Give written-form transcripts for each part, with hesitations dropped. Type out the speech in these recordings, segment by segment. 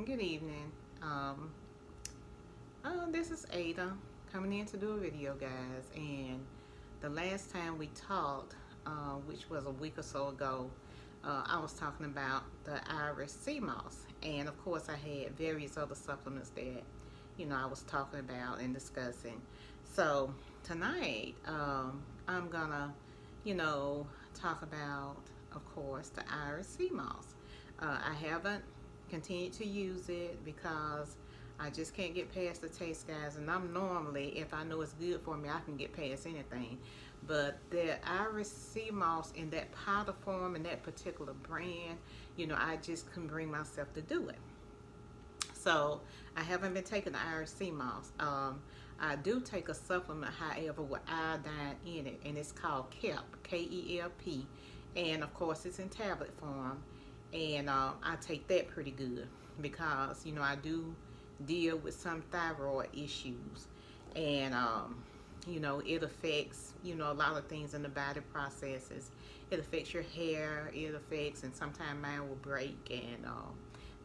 Good evening. This is Ada coming in to do a video, guys. And the last time we talked, which was a week or so ago, I was talking about the Irish sea moss, and of course, I had various other supplements that I was talking about and discussing. So tonight, I'm gonna, you know, talk about, of course, the Irish sea moss. I haven't continued to use it because I just can't get past the taste, guys. And I'm normally, if I know it's good for me, I can get past anything. But the Irish sea moss in that powder form and that particular brand, I just couldn't bring myself to do it. So I haven't been taking the Irish sea moss. I do take a supplement, however, with iodine in it, and it's called KELP, KELP, and of course it's in tablet form. And I take that pretty good because I do deal with some thyroid issues, and it affects a lot of things in the body processes. It affects your hair. It affects, and sometimes mine will break and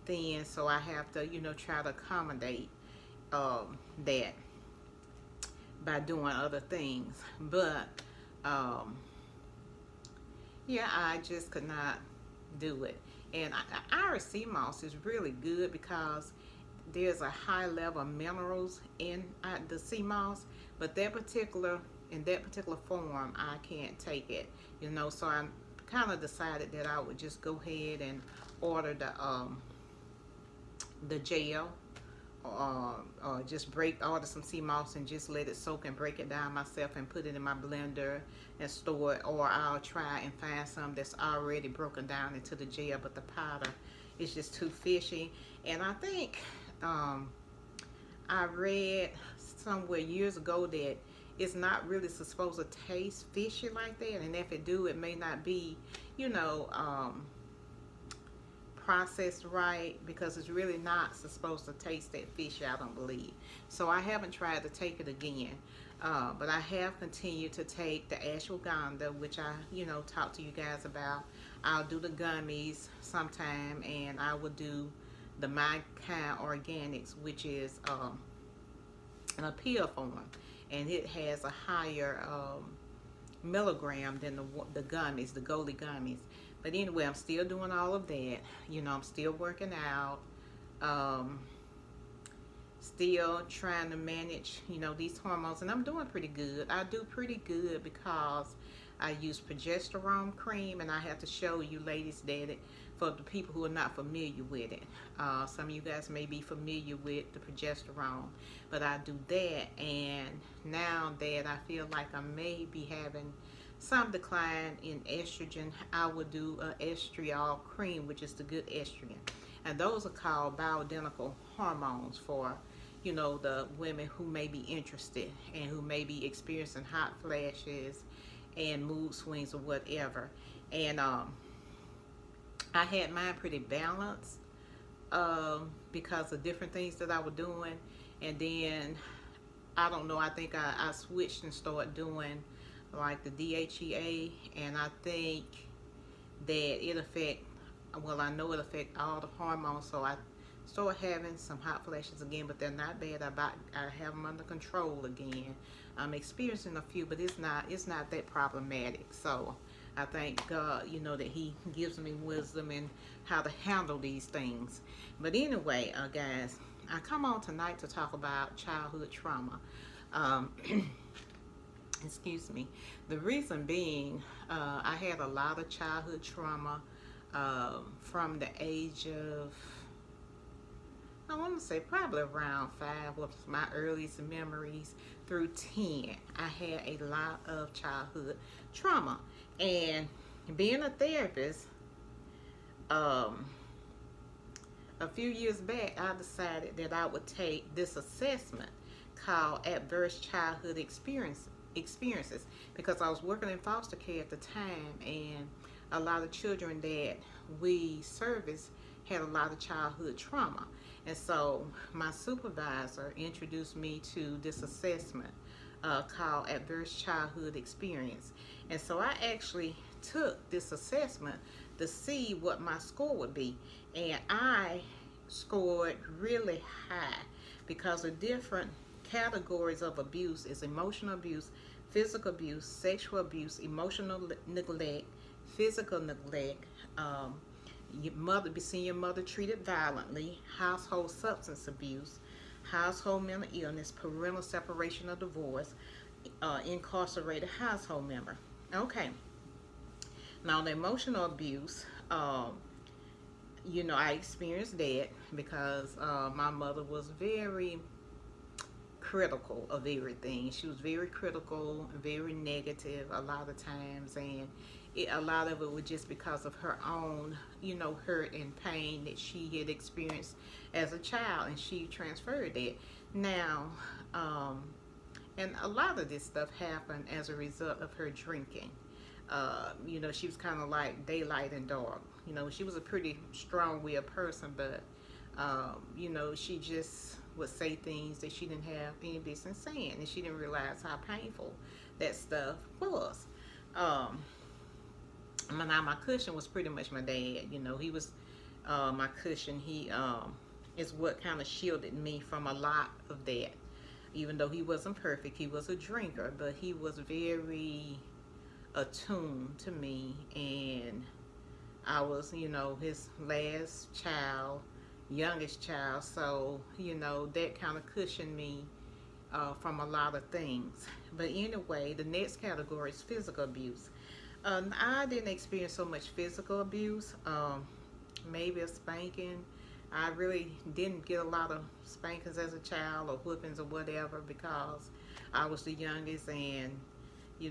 thin. So I have to try to accommodate that by doing other things. But um, yeah, I just could not do it. And Irish sea moss is really good because there's a high level of minerals in the sea moss, but in that particular form, I can't take it. So I kind of decided that I would just go ahead and order the gel, or just order some sea moss and just let it soak and break it down myself and put it in my blender and store it. Or I'll try and find some that's already broken down into the gel, but the powder is just too fishy. And I think I read somewhere years ago that it's not really supposed to taste fishy like that, and if it do, it may not be, you know, um, processed right, because it's really not supposed to taste that fishy, I don't believe. So I haven't tried to take it again. But I have continued to take the ashwagandha, which I, talked to you guys about. I'll do the gummies sometime, and I will do the My Kind Organics, which is in a pill form, and it has a higher milligram than the gummies, the Goldie gummies. But anyway, I'm still doing all of that. I'm still working out. Um, Still trying to manage, these hormones, and I'm doing pretty good. I do pretty good because I use progesterone cream, and I have to show you ladies that for the people who are not familiar with it. Some of you guys may be familiar with the progesterone, but I do that, and now that I feel like I may be having some decline in estrogen, I would do a estriol cream, which is the good estrogen. And those are called bioidentical hormones for the women who may be interested and who may be experiencing hot flashes and mood swings or whatever. And I had mine pretty balanced because of different things that I was doing. And then I don't know, I think I switched and started doing like the DHEA, and I think that it affect, well, I know it affect all the hormones. So I started having some hot flashes again, but they're not bad. I have them under control again. I'm experiencing a few, but it's not that problematic. So I thank God, that He gives me wisdom in how to handle these things. But anyway, guys, I come on tonight to talk about childhood trauma. Um, excuse me. The reason being, I had a lot of childhood trauma from the age of, I want to say probably around 5 was my earliest memories through 10. I had a lot of childhood trauma. And being a therapist, um, a few years back, I decided that I would take this assessment called Adverse Childhood Experiences, because I was working in foster care at the time, and a lot of children that we service had a lot of childhood trauma. And so my supervisor introduced me to this assessment called Adverse Childhood Experience. And so I actually took this assessment to see what my score would be. And I scored really high because the different categories of abuse is emotional abuse, physical abuse, sexual abuse, emotional neglect, physical neglect, your mother, be seeing your mother treated violently, household substance abuse, household mental illness, parental separation or divorce, incarcerated household member. Okay, now the emotional abuse, I experienced that because my mother was very critical of everything. She was very critical, very negative a lot of times, and a lot of it was just because of her own, hurt and pain that she had experienced as a child, and she transferred that. Now, and a lot of this stuff happened as a result of her drinking. She was kind of like daylight and dark. She was a pretty strong-willed person, but she just would say things that she didn't have any business saying, and she didn't realize how painful that stuff was. Now my cushion was pretty much my dad. He was my cushion. He is what kind of shielded me from a lot of that. Even though he wasn't perfect, he was a drinker, but he was very attuned to me, and I was, his last child, youngest child, so, that kind of cushioned me from a lot of things. But anyway, the next category is physical abuse. I didn't experience so much physical abuse, maybe a spanking. I really didn't get a lot of spankings as a child or whoopings or whatever because I was the youngest, and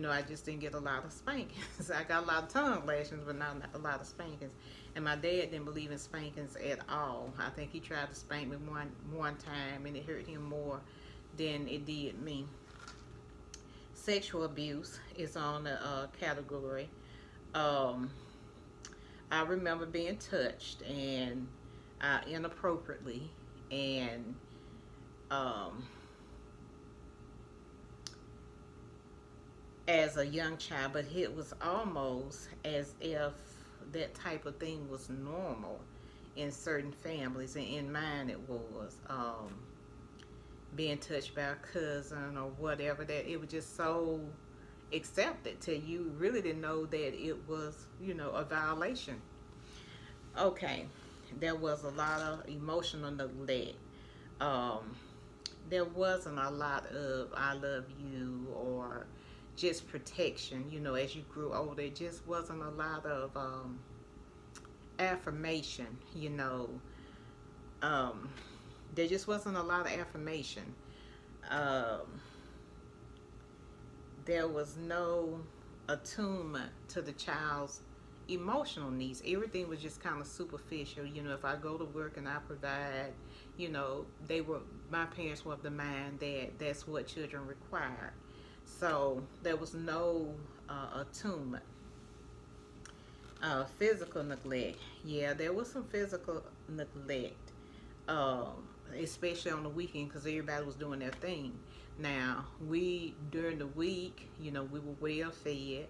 I just didn't get a lot of spankings. I got a lot of tongue lashings, but not a lot of spankings. And my dad didn't believe in spankings at all. I think he tried to spank me one time, and it hurt him more than it did me. Sexual abuse is on the category. I remember being touched and inappropriately, and as a young child, but it was almost as if that type of thing was normal in certain families, and in mine it was. Being touched by a cousin or whatever, that it was just so accepted till you really didn't know that it was, a violation. Okay, there was a lot of emotional neglect. Um, there wasn't a lot of I love you or just protection, as you grew older. It just wasn't a lot of affirmation, Um, there just wasn't a lot of affirmation. Um, there was no attunement to the child's emotional needs. Everything was just kind of superficial. If I go to work and I provide, my parents were of the mind that that's what children required. So there was no attunement. Physical neglect. Yeah, there was some physical neglect, especially on the weekend because everybody was doing their thing. Now, during the week, we were well fed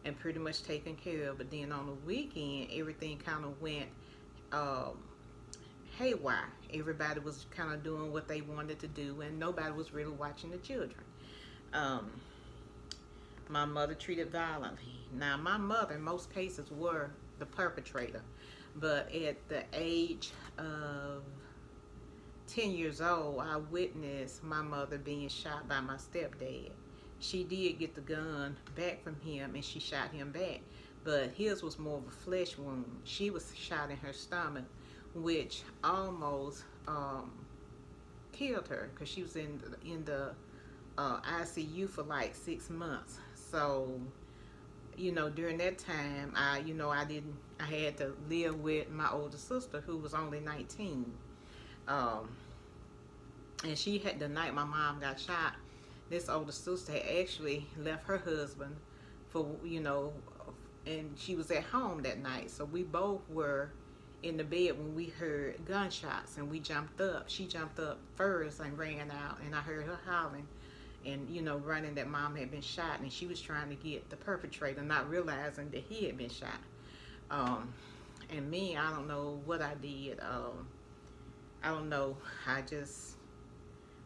and pretty much taken care of. But then on the weekend, everything kind of went um, haywire. Everybody was kind of doing what they wanted to do, and nobody was really watching the children. Um, my mother treated violently. Now, my mother, in most cases, were the perpetrator. But at the age of 10 years old, I witnessed my mother being shot by my stepdad. She did get the gun back from him, and she shot him back. But his was more of a flesh wound. She was shot in her stomach, which almost killed her because she was in the ICU for like 6 months. So, during that time, I had to live with my older sister who was only 19. And she had, the night my mom got shot, this older sister had actually left her husband for, and she was at home that night. So we both were in the bed when we heard gunshots, and we jumped up. She jumped up first and ran out, and I heard her howling and, running that mom had been shot, and she was trying to get the perpetrator, not realizing that he had been shot. And me, I don't know what I did. I don't know. I just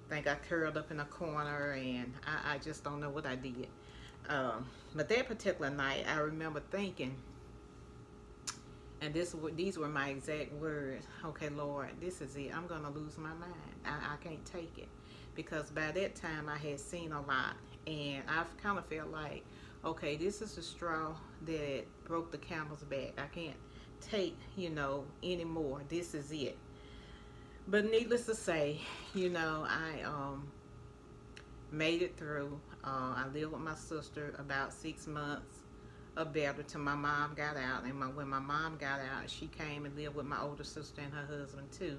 think I curled up in a corner, and I just don't know what I did. But that particular night, I remember thinking, and these were my exact words. Okay, Lord, this is it. I'm gonna lose my mind. I can't take it, because by that time I had seen a lot, and I've kind of felt like, okay, this is the straw that broke the camel's back. I can't take, anymore. This is it. But needless to say, I made it through. I lived with my sister about 6 months or better till my mom got out. And when my mom got out, she came and lived with my older sister and her husband too.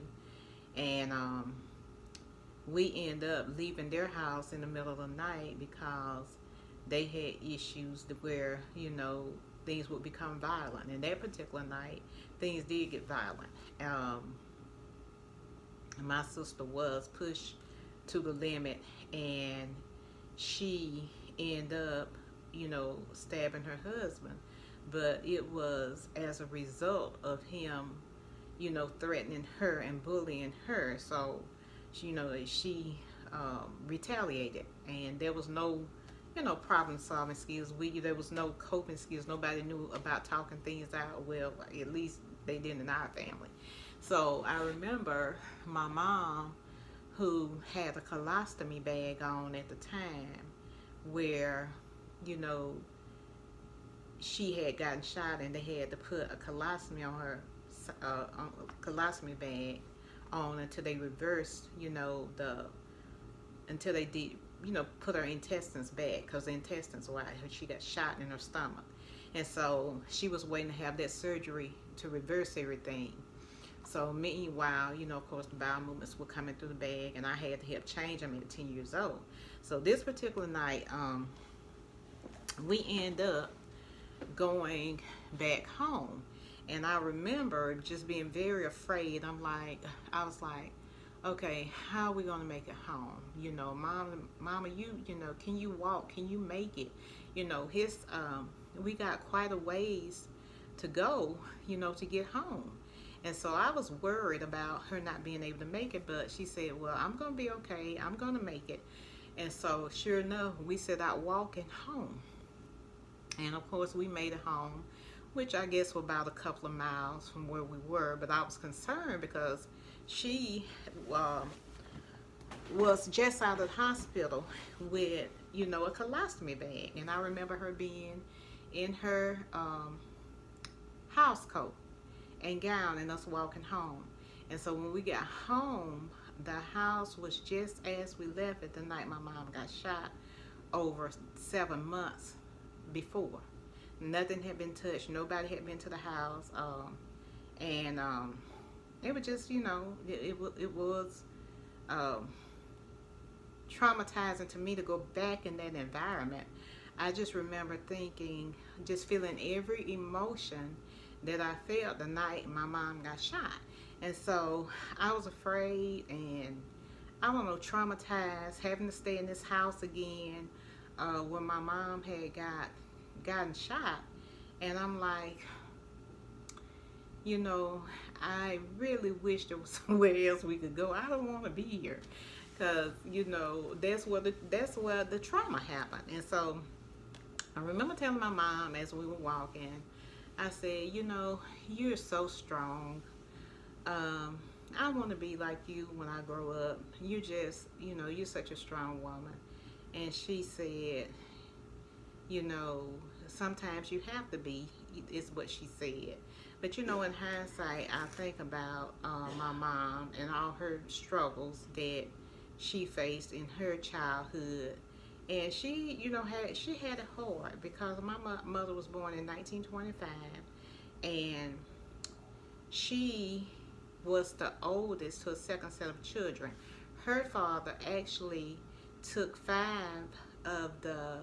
And we ended up leaving their house in the middle of the night because they had issues where, things would become violent. And that particular night, things did get violent. My sister was pushed to the limit, and she ended up, stabbing her husband. But it was as a result of him, threatening her and bullying her. So, she retaliated, and there was no, problem solving skills. There was no coping skills. Nobody knew about talking things out. Well, at least they didn't in our family. So I remember my mom, who had a colostomy bag on at the time, where, she had gotten shot, and they had to put a colostomy on her, colostomy bag on until they reversed, until they did, put her intestines back, because the intestines were out. She got shot in her stomach. And so she was waiting to have that surgery to reverse everything. So meanwhile, of course, the bowel movements were coming through the bag, and I had to help change them at 10 years old. So this particular night, we end up going back home. And I remember just being very afraid. I was like, okay, how are we going to make it home? Mama, can you walk? Can you make it? We got quite a ways to go, to get home. And so I was worried about her not being able to make it, but she said, well, I'm going to be okay. I'm going to make it. And so sure enough, we set out walking home. And of course, we made it home, which I guess was about a couple of miles from where we were. But I was concerned because she was just out of the hospital with, a colostomy bag. And I remember her being in her house coat and gown, and us walking home. And so when we got home, the house was just as we left it the night my mom got shot, over 7 months before. Nothing had been touched. Nobody had been to the house. And it was just, it was traumatizing to me to go back in that environment. I just remember thinking, just feeling every emotion that I felt the night my mom got shot. And so I was afraid and, I don't know, traumatized, having to stay in this house again when my mom had gotten shot. And I'm like, I really wish there was somewhere else we could go. I don't want to be here, because that's where the trauma happened. And so I remember telling my mom as we were walking, I said, you're so strong. I want to be like you when I grow up. You just, you're such a strong woman. And she said, sometimes you have to be, is what she said. But, in hindsight, I think about my mom and all her struggles that she faced in her childhood. And she, she had it hard, because my mother was born in 1925, and she was the oldest to a second set of children. Her father actually took 5 of the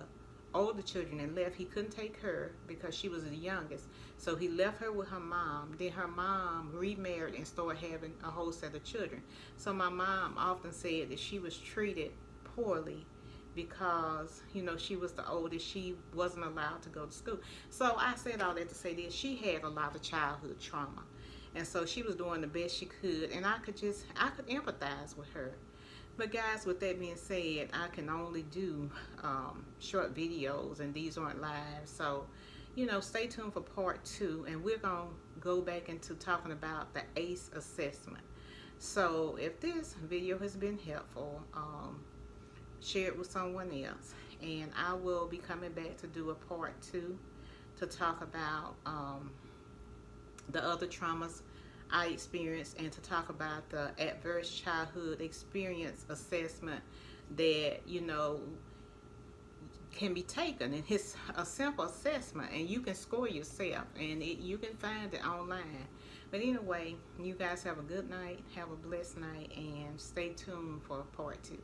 older children and left. He couldn't take her because she was the youngest. So he left her with her mom. Then her mom remarried and started having a whole set of children. So my mom often said that she was treated poorly because, she was the oldest. She wasn't allowed to go to school. So I said all that to say this. She had a lot of childhood trauma. And so she was doing the best she could, and I could empathize with her. But guys, with that being said, I can only do short videos, and these aren't live. So, stay tuned for part 2, and we're going to go back into talking about the ACE assessment. So, if this video has been helpful, share it with someone else. And I will be coming back to do a part 2 to talk about the other traumas I experienced, and to talk about the adverse childhood experience assessment that can be taken. And it's a simple assessment, and you can score yourself, and you can find it online. But anyway, you guys have a good night, have a blessed night, and stay tuned for part 2.